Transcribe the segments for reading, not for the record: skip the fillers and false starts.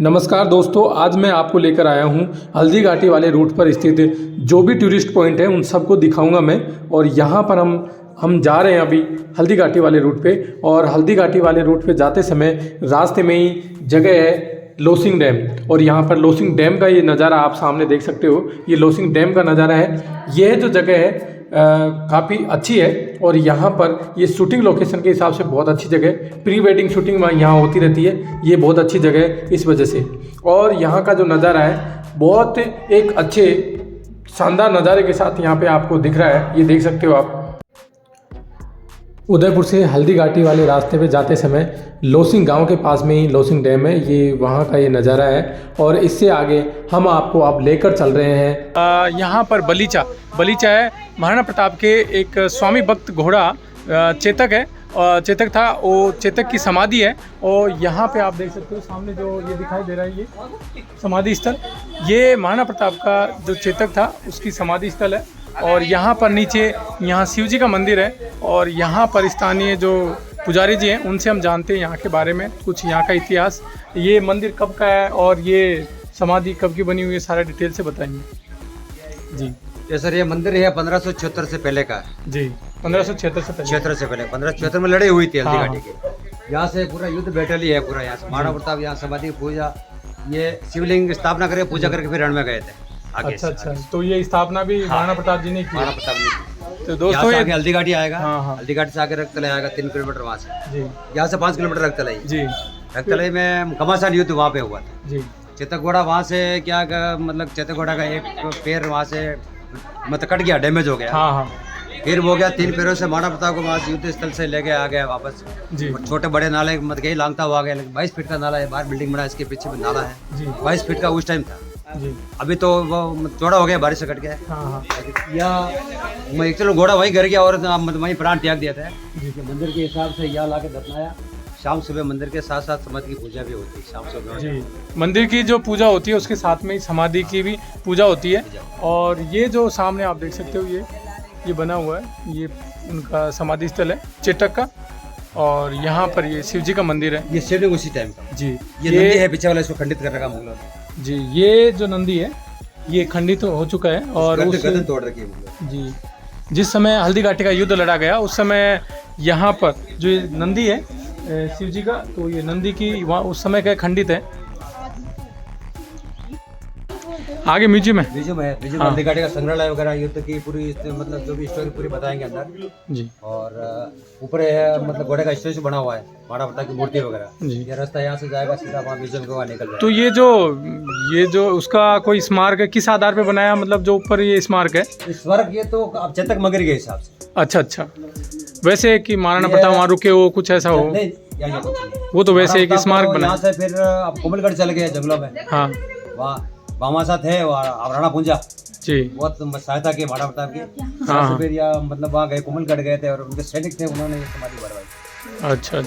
नमस्कार दोस्तों, आज मैं आपको लेकर आया हूँ हल्दी घाटी वाले रूट पर स्थित जो भी टूरिस्ट पॉइंट है उन सबको दिखाऊंगा मैं। और यहाँ पर हम जा रहे हैं अभी हल्दी घाटी वाले रूट पे। और हल्दी घाटी वाले रूट पे जाते समय रास्ते में ही जगह है लोसिंग डैम। और यहाँ पर लोसिंग डैम का ये नज़ारा आप सामने देख सकते हो। ये लोसिंग डैम का नज़ारा है। यह जो जगह है काफ़ी अच्छी है। और यहाँ पर ये शूटिंग लोकेशन के हिसाब से बहुत अच्छी जगह है। प्री वेडिंग शूटिंग यहाँ होती रहती है। ये बहुत अच्छी जगह है इस वजह से। और यहाँ का जो नज़ारा है बहुत एक अच्छे शानदार नज़ारे के साथ यहाँ पे आपको दिख रहा है। ये देख सकते हो आप। उदयपुर से हल्दी घाटी वाले रास्ते पे जाते समय लोसिंग गांव के पास में ही लोसिंग डैम है। ये वहाँ का ये नज़ारा है। और इससे आगे हम आपको अब लेकर चल रहे हैं यहाँ पर बलीचा है। महाराणा प्रताप के एक स्वामी भक्त घोड़ा चेतक है। चेतक था, वो चेतक की समाधि है। और यहाँ पे आप देख सकते हो सामने जो ये दिखाई दे रहा है, ये समाधि स्थल, ये महाराणा प्रताप का जो चेतक था उसकी समाधि स्थल है। और यहाँ पर नीचे यहाँ शिव जी का मंदिर है। और यहाँ पर स्थानीय जो पुजारी जी हैं उनसे हम जानते हैं यहाँ के बारे में कुछ, यहाँ का इतिहास, ये मंदिर कब का है और ये समाधि कब की बनी हुई है, सारा डिटेल से बताएंगे जी। ये सर ये मंदिर है 1576 से पहले का जी। 1576 से पहले, 1576 में लड़ाई हुई थी हल्दी हाँ, घाटी की। यहाँ से पूरा युद्ध बैठल ही है पूरा। यहाँ से महाराणा प्रताप यहाँ समाधि पूजा, ये शिवलिंग स्थापना करके पूजा करके फिर रण में गए थे आगे। अच्छा। तो ये स्थापना भी महाराणा प्रताप जी ने की। महाराणा प्रताप ने। तो दोस्तों ये हल्दी घाटी आएगा। हाँ। हल्दी घाटी से आगे रक्तलाई आएगा 3 किलोमीटर वहाँ से जी। यहाँ से 5 किलोमीटर रक्तलाई जी। रक्तलाई में घमासान युद्ध वहाँ पे हुआ था जी। चेतक घोड़ा वहाँ से मतलब चेतक घोड़ा का एक पैर वहाँ से मतलब कट गया, डैमेज हो गया। हाँ। फिर वो गया 3 पैरों से महाराणा प्रताप को वहाँ युद्ध स्थल से लेके आ गया वापस जी। छोटे बड़े नाले मत गई लांगता हुआ गया। 22 फीट का नाला है, बाहर बिल्डिंग बना इसके पीछे भी नाला है जी। 22 फीट का उस टाइम था जी। अभी तो वो चौड़ा हो गया, बारिश से कट गया। हाँ। या चलो घोड़ा वहीं गिर गया और वहीं प्राण त्याग दिया था। मंदिर के हिसाब से यहाँ ला के दफनाया। शाम सुबह मंदिर के साथ साथ समाधि की पूजा भी होती है शाम सुबह जी। मंदिर की जो पूजा होती है उसके साथ में ही समाधि की भी पूजा होती है। और ये जो सामने आप देख सकते हो ये बना हुआ है, ये उनका समाधि स्थल है चेतक का। और यहाँ पर ये शिव जी का मंदिर है। ये शिवलिंग उसी टाइम का जी। ये नंदी है पीछे वाला, इसको खंडित कर रखा मुगलों ने जी। ये जो नंदी है ये खंडित हो चुका है। और गर्दन तोड़ रखी है मुगलों ने। जी, जिस समय हल्दी घाटी का युद्ध लड़ा गया उस समय यहाँ पर जो ये नंदी है शिव जी का, तो ये नंदी की वहाँ उस समय का खंडित है। आगे म्यूजियम है। म्यूजियम हाँ। हल्दी घाटी का संग्रहालय वगैरह युद्ध की पूरी मतलब जो भी स्टोरी पूरी बताएंगे अंदर जी। और ऊपर है मतलब घोड़े का स्टेचू बना हुआ है, महाराणा प्रताप की मूर्ति वगैरह। जी। ये रास्ता यहाँ से जाएगा सीधा वहाँ म्यूजियम को वहाँ निकल जाएगा। तो ये जो उसका कोई स्मारक है, किस आधार पे बनाया, मतलब जो ऊपर ये स्मारक है? स्मारक ये तो अब चेतक मगरी के हिसाब से। अच्छा। वैसे कि महाराणा प्रताप वहाँ रुके हो, कुछ ऐसा हो? नहीं, यहाँ कुछ नहीं। वो तो वैसे एक स्मारक बना। यहाँ से फिर अब कोमलगढ़ चले गए जंगलों में। हाँ। वहाँ बामासा थे और राणा पुंजा जी। बहुत सहायता की महाराणा प्रताप की। हाँ। फिर या मतलब वहाँ गए, कोमलगढ़ गए थे और उनके सैनिक थे, उन्होंने ये समाधि बनवाई। अच्छा।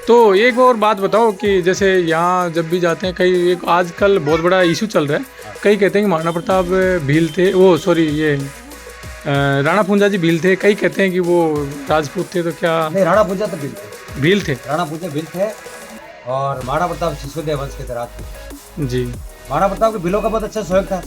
तो एक और बात बताओ कि जैसे यहाँ जब भी जाते हैं, कई एक आजकल बहुत बड़ा इशू चल रहा है, कई कहते हैं कि महाराणा प्रताप भील थे, ये राणा पुंजा जी भील थे, कई कहते हैं कि वो राजपूत थे। तो क्या? नहीं, राणा पुंजा तो भील थे। राणा पुंजा भील थे और महाराणा प्रताप शिशुदेव वंश के थे, राजपूत जी। महाराणा प्रताप के भीलों का बहुत अच्छा सहयोग था।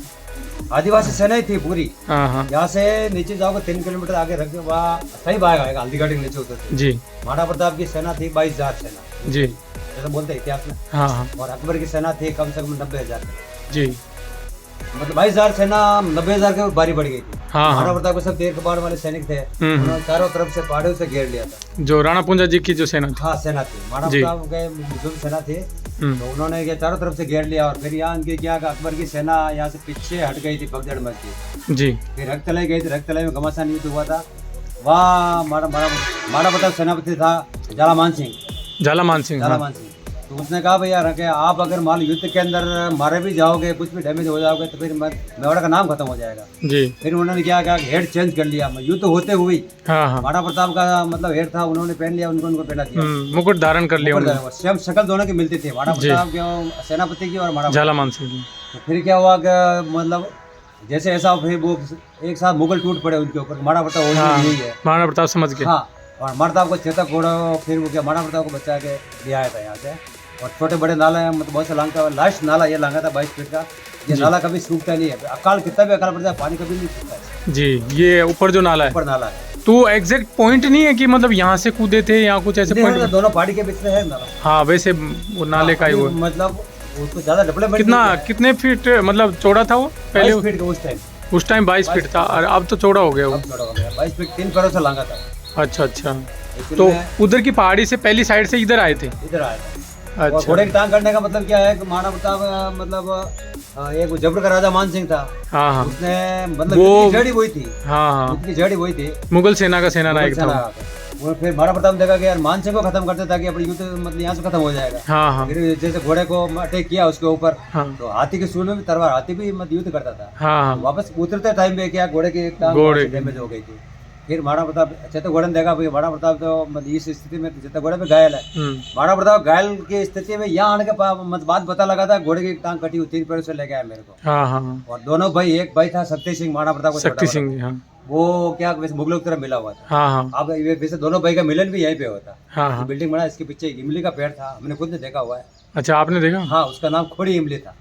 आदिवासी सेना ही थी पूरी। हाँ। यहाँ से नीचे जाओगे 3 किलोमीटर आगे रख दो, वहाँ सही भाग आएगा हल्दी घाटी के नीचे उतर जी। महाराणा प्रताप की सेना थी 22,000 सेना जी, जैसे बोलते हैं इतिहास में। हाँ। और अकबर की सेना थी कम से कम 90,000 जी। मतलब 22,000 सेना 90,000 के बारी बढ़ गई थी। हाँ। महाराणा प्रताप के सब देर कबाड़ वाले सैनिक थे, उन्होंने चारों तरफ से पहाड़ियों से घेर लिया था। जो राणा पुंजा जी की जो सेना थी। हाँ, सेना थी। महाराणा प्रताप के जो सेना थी तो उन्होंने ये चारों तरफ से घेर लिया। और फिर यहाँ उनकी क्या अकबर की सेना यहाँ से पीछे हट गई थी, पगजड़ मच गई जी। फिर रक्तलाई गई थी, रक्तलाई में घमासान युद्ध हुआ था। वहाँ महाराणा प्रताप सेनापति था झालामान सिंह। तो उसने कहा भैया रखे, आप अगर मान युद्ध के अंदर मारे भी जाओगे, कुछ भी डैमेज हो जाओगे तो फिर मेवाड़ का नाम खत्म हो जाएगा जी। फिर उन्होंने क्या कहा, हेड चेंज कर लिया। युद्ध होते हुए महाराणा प्रताप का मतलब हेड था, उन्होंने पहन लिया, उनको पहना दिया, मुकुट धारण कर लिया। सेम शक्ल दोनों की मिलती थी, महाराणा प्रताप के सेनापति की और झालामान सिंह की। तो फिर क्या हुआ कि मतलब जैसे ऐसा फिर वो एक साथ मुगल टूट पड़े उनके ऊपर। महाराणा प्रताप यही है, महाराणा प्रताप समझ के। हाँ, और महाराणा प्रताप को चेतक घोड़ा फिर वो क्या महाराणा प्रताप को बचा के ले आया था यहाँ से। और छोटे बड़े नाला है, मतलब बहुत सा लांगा, लास्ट नाला ये लांगा था 22 फीट का। ये नाला कभी सूखता नहीं है, अकाल कितना भी अकाल पड़ जाए पानी कभी नहीं सूखता है। जी, ये ऊपर जो नाला है, ऊपर नाला है। तो एग्जैक्ट पॉइंट नहीं है कि मतलब यहाँ से कूदे थे या कुछ ऐसे पॉइंट? दोनों पहाड़ी के बीच में है नाला। हाँ, वैसे वो नाले का ही वो मतलब उसको ज्यादा डेवलपमेंट कितने फीट मतलब चौड़ा था वो पहले? 22 फीट का उस टाइम 22 फीट था, और अब तो चौड़ा हो गया वो। अब छोटा हो गया, 22 फीट 3 पैरों से लांगा था। अच्छा अच्छा, तो उधर की पहाड़ी से पहली साइड से इधर आए थे? इधर आया था। और अच्छा, घोड़े की टांग करने का मतलब क्या है कि महाराणा प्रताप मतलब एक जयपुर का राजा मान सिंह था। हाँ हाँ, उसने मतलब वो उसकी जड़ी वही थी। हाँ हाँ, उसकी जड़ी वही थी, मुगल सेना का सेना नायक था। वो फिर महाराणा प्रताप ने देखा कि यार मान सिंह को खत्म करते ताकि अपनी युद्ध मतलब यहाँ से खत्म हो जाएगा। हाँ हाँ, फिर जैसे घोड़े को अटैक किया उसके ऊपर, हाँ तो हाथी के सूंड में भी तलवार, हाथी भी मतलब युद्ध करता था। हाँ हाँ, वापस उतरते टाइम पे क्या घोड़े की टांग डैमेज हो गई थी। फिर महाराणा प्रताप चित्तौड़गढ़ ने देखा भाई महाराणा प्रताप तो मतलब इस स्थिति में चित्तौड़गढ़ में घायल है। महाराणा प्रताप घायल की स्थिति में यहाँ आने के मतलब बात पता लगा था घोड़े की टांग कटी हुई 3 पैरों से लेके आया मेरे को। हाँ हाँ, और दोनों भाई, एक भाई था शक्ति सिंह महाराणा प्रताप को, शक्ति सिंह, हाँ वो क्या वैसे मुगलों की तरह मिला हुआ था। हाँ हाँ, अब वैसे दोनों भाई का मिलन भी यहीं पे होता। हाँ हाँ, बिल्डिंग बना इसके पीछे इमली का पेड़ था, हमने खुद ने देखा हुआ है। अच्छा, आपने देखा? हाँ, उसका नाम खोड़ी इमली था।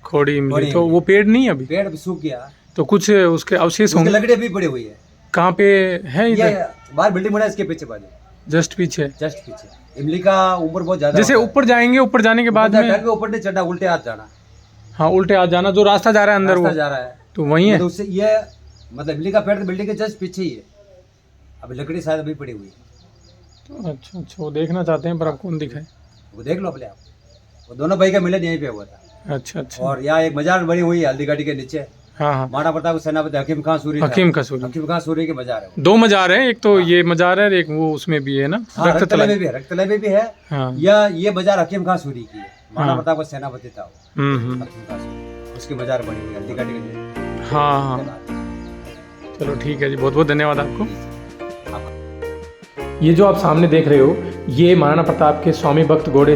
खोड़ी इमली, तो वो पेड़ नहीं है अभी? पेड़ भी सूख गया, तो कुछ उसके अवशेष होंगे? लकड़ी अभी पड़ी हुई है। कहाँ पे है? ये इधर बाहर बिल्डिंग बना इसके पीछे बाजू, जस्ट पीछे। जस्ट पीछे। इमली का उम्र बहुत ज्यादा जैसे ऊपर जाएंगे, ऊपर जाने के बाद में ऊपर नहीं चढ़ना, उल्टे हाथ जाना। हाँ, उल्टे हाथ जाना, जो रास्ता जा रहा है अंदर वो जा रहा है, तो वही है। तो उससे ये मतलब इमली का पेड़ बिल्डिंग के जस्ट पीछे ही है। अभी लकड़ी शायद अभी पड़ी हुई है। तो अच्छा अच्छा, वो देखना चाहते हैं पर अब कौन दिखाए? वो देख लो अपने आप। वो दोनों भाई का मिलन यहीं पे हुआ था। अच्छा अच्छा, और यहाँ एक मजार बनी हुई है हल्दी घाटी के नीचे। हाँ हाँ, महाराणा प्रताप सेनापति हकीम खां सूरी, हकीम का सूरी, हकीम खां सूरी के मजार है। 2 मजार है, एक तो ये मजार है, एक वो उसमें भी है ना, रक्ततले में भी है, रक्ततले में भी है। हाँ, ये मजार हकीम खां सूरी की है। महाराणा प्रताप का सेनापति था वो, हकीम खां सूरी, उसकी मजार बनी हुई है हल्दी घाटी के नीचे। हाँ हाँ, चलो ठीक है जी, बहुत बहुत धन्यवाद आपको। ये जो आप सामने देख रहे हो, ये महाराणा प्रताप के स्वामी भक्त घोड़े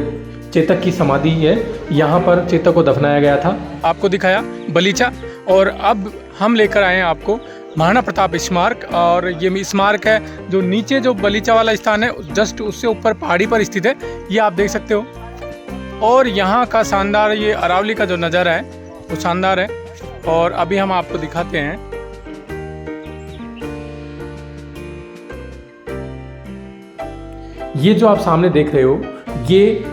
चेतक की समाधि है। यहाँ पर चेतक को दफनाया गया था। आपको दिखाया बलीचा, और अब हम लेकर आए हैं आपको महाराणा प्रताप स्मारक। और ये स्मारक है जो नीचे जो बलीचा वाला स्थान है, जस्ट उससे ऊपर पहाड़ी पर स्थित है, ये आप देख सकते हो। और यहाँ का शानदार ये अरावली का जो नज़ारा है वो शानदार है, और अभी हम आपको दिखाते हैं। ये जो आप सामने देख रहे हो, ये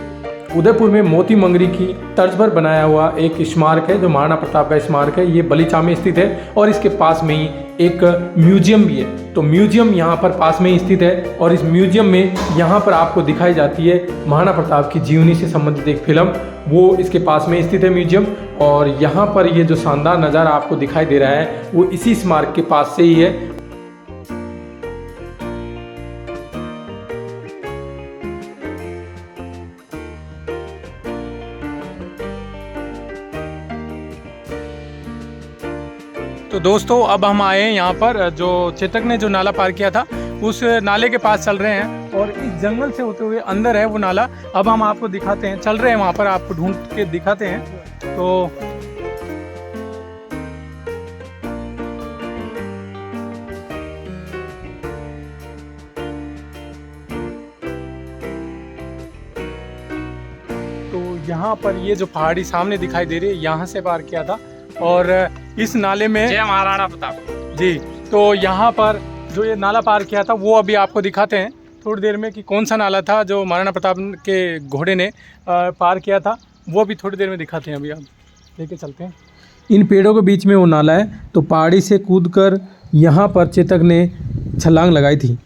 उदयपुर में मोती मंगरी की तर्ज पर बनाया हुआ एक स्मारक है, जो महाराणा प्रताप का स्मारक है। ये बलीचा में स्थित है, और इसके पास में ही एक म्यूजियम भी है। तो म्यूजियम यहाँ पर पास में ही स्थित है, और इस म्यूजियम में यहाँ पर आपको दिखाई जाती है महाराणा प्रताप की जीवनी से संबंधित एक फिल्म, वो इसके पास में स्थित है म्यूजियम। और यहाँ पर ये जो शानदार नज़ारा आपको दिखाई दे रहा है, वो इसी स्मारक के पास से ही है। तो दोस्तों, अब हम आए हैं यहाँ पर, जो चेतक ने जो नाला पार किया था उस नाले के पास चल रहे हैं, और इस जंगल से होते हुए अंदर है वो नाला। अब हम आपको दिखाते हैं, चल रहे हैं वहाँ पर, आपको ढूंढ के दिखाते हैं। तो यहाँ पर ये जो पहाड़ी सामने दिखाई दे रही है, यहाँ से पार किया था। और इस नाले में जय महाराणा प्रताप जी, तो यहाँ पर जो ये नाला पार किया था वो अभी आपको दिखाते हैं थोड़ी देर में कि कौन सा नाला था जो महाराणा प्रताप के घोड़े ने पार किया था, वो भी थोड़ी देर में दिखाते हैं। अभी आप लेके चलते हैं। इन पेड़ों के बीच में वो नाला है, तो पहाड़ी से कूदकर यहाँ पर चेतक ने छलांग लगाई थी।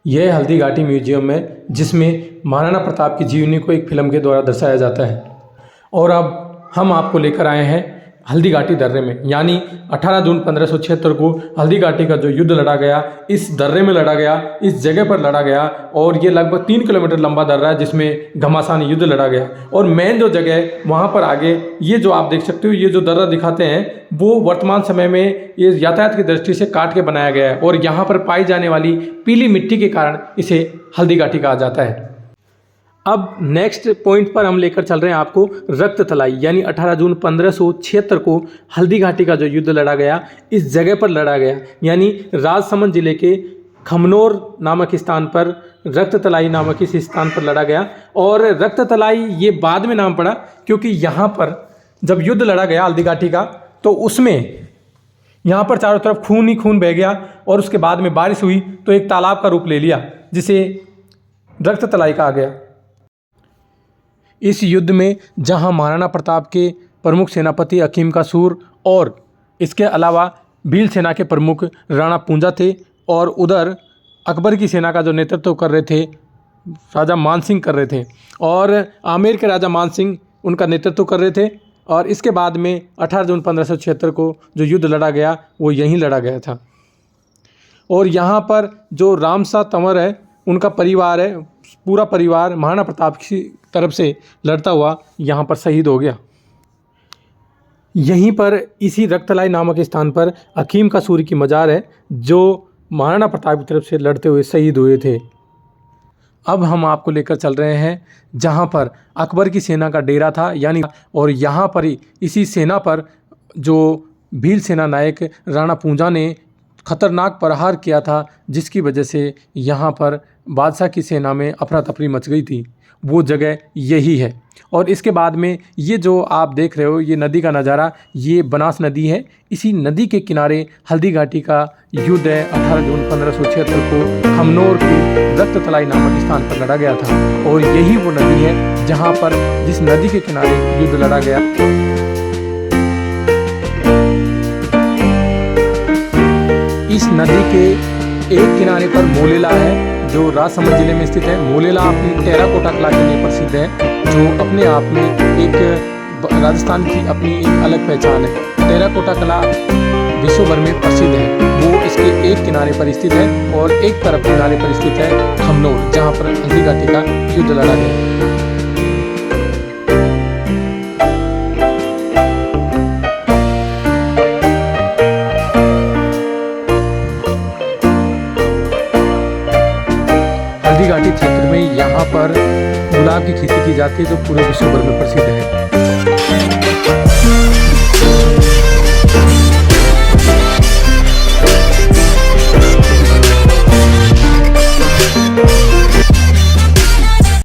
यह हल्दी घाटी म्यूजियम है, जिसमें महाराणा प्रताप की जीवनी को एक फिल्म के द्वारा दर्शाया जाता है। और अब हम आपको लेकर आए हैं हल्दी घाटी दर्रे में, यानी 18 जून 1576 को हल्दी घाटी का जो युद्ध लड़ा गया, इस दर्रे में लड़ा गया, इस जगह पर लड़ा गया। और ये लगभग 3 किलोमीटर लंबा दर्रा है, जिसमें घमासान युद्ध लड़ा गया। और मेन जो जगह है वहाँ पर आगे ये जो आप देख सकते हो, ये जो दर्रा दिखाते हैं, वो वर्तमान समय में ये यातायात की दृष्टि से काट के बनाया गया है। और यहाँ पर पाई जाने वाली पीली मिट्टी के कारण इसे हल्दी घाटी कहा जाता है। अब नेक्स्ट पॉइंट पर हम लेकर चल रहे हैं आपको रक्त तलाई, यानी 18 जून 1576 को हल्दी घाटी का जो युद्ध लड़ा गया, इस जगह पर लड़ा गया, यानी राजसमंद जिले के खमनोर नामक स्थान पर, रक्ततलाई नामक इस स्थान पर लड़ा गया। और रक्ततलाई ये बाद में नाम पड़ा क्योंकि यहाँ पर जब युद्ध लड़ा गया हल्दी घाटी का, तो उसमें यहाँ पर चारों तरफ खून ही खून बह गया और उसके बाद में बारिश हुई तो एक तालाब का रूप ले लिया, जिसे रक्ततलाई कहा गया। इस युद्ध में जहाँ महाराणा प्रताप के प्रमुख सेनापति हकीम का सूर और इसके अलावा भील सेना के प्रमुख राणा पूंजा थे, और उधर अकबर की सेना का जो नेतृत्व कर रहे थे राजा मान सिंह कर रहे थे, और आमेर के राजा मान सिंह उनका नेतृत्व कर रहे थे। और इसके बाद में 18 जून 1576 को जो युद्ध लड़ा गया वो यहीं लड़ा गया था। और यहाँ पर जो रामसा तंवर है उनका परिवार है, पूरा परिवार महाराणा प्रताप की तरफ से लड़ता हुआ यहाँ पर शहीद हो गया। यहीं पर इसी रक्ततलाई नामक स्थान पर हकीम का सूरी की मज़ार है, जो महाराणा प्रताप की तरफ से लड़ते हुए शहीद हुए थे। अब हम आपको लेकर चल रहे हैं जहाँ पर अकबर की सेना का डेरा था, यानी, और यहाँ पर ही इसी सेना पर जो भील सेना नायक राणा पूंजा ने खतरनाक प्रहार किया था, जिसकी वजह से यहाँ पर बादशाह की सेना में अफरा तफरी मच गई थी, वो जगह यही है। और इसके बाद में ये जो आप देख रहे हो ये नदी का नज़ारा, ये बनास नदी है। इसी नदी के किनारे हल्दी घाटी का युद्ध है 18 जून 1576 को खमनोर की रक्ततलाई नामक स्थान पर लड़ा गया था। और यही वो नदी है जहाँ पर जिस नदी के किनारे युद्ध लड़ा गया। इस नदी के एक किनारे पर मोलेला है जो राजसमंद जिले में स्थित है। मोलेला अपनी टेराकोटा कला के लिए प्रसिद्ध है, जो अपने आप में एक राजस्थान की अपनी एक अलग पहचान है। टेराकोटा कला विश्व भर में प्रसिद्ध है। वो इसके एक किनारे पर स्थित है और एक तरफ किनारे पर स्थित है खमनोर, जहाँ पर हल्दी घाटी का युद्ध लड़ा गया। हल्दी घाटी क्षेत्र में यहाँ पर गुलाब की खेती की जाती है, जो पूरे विश्व भर में प्रसिद्ध है।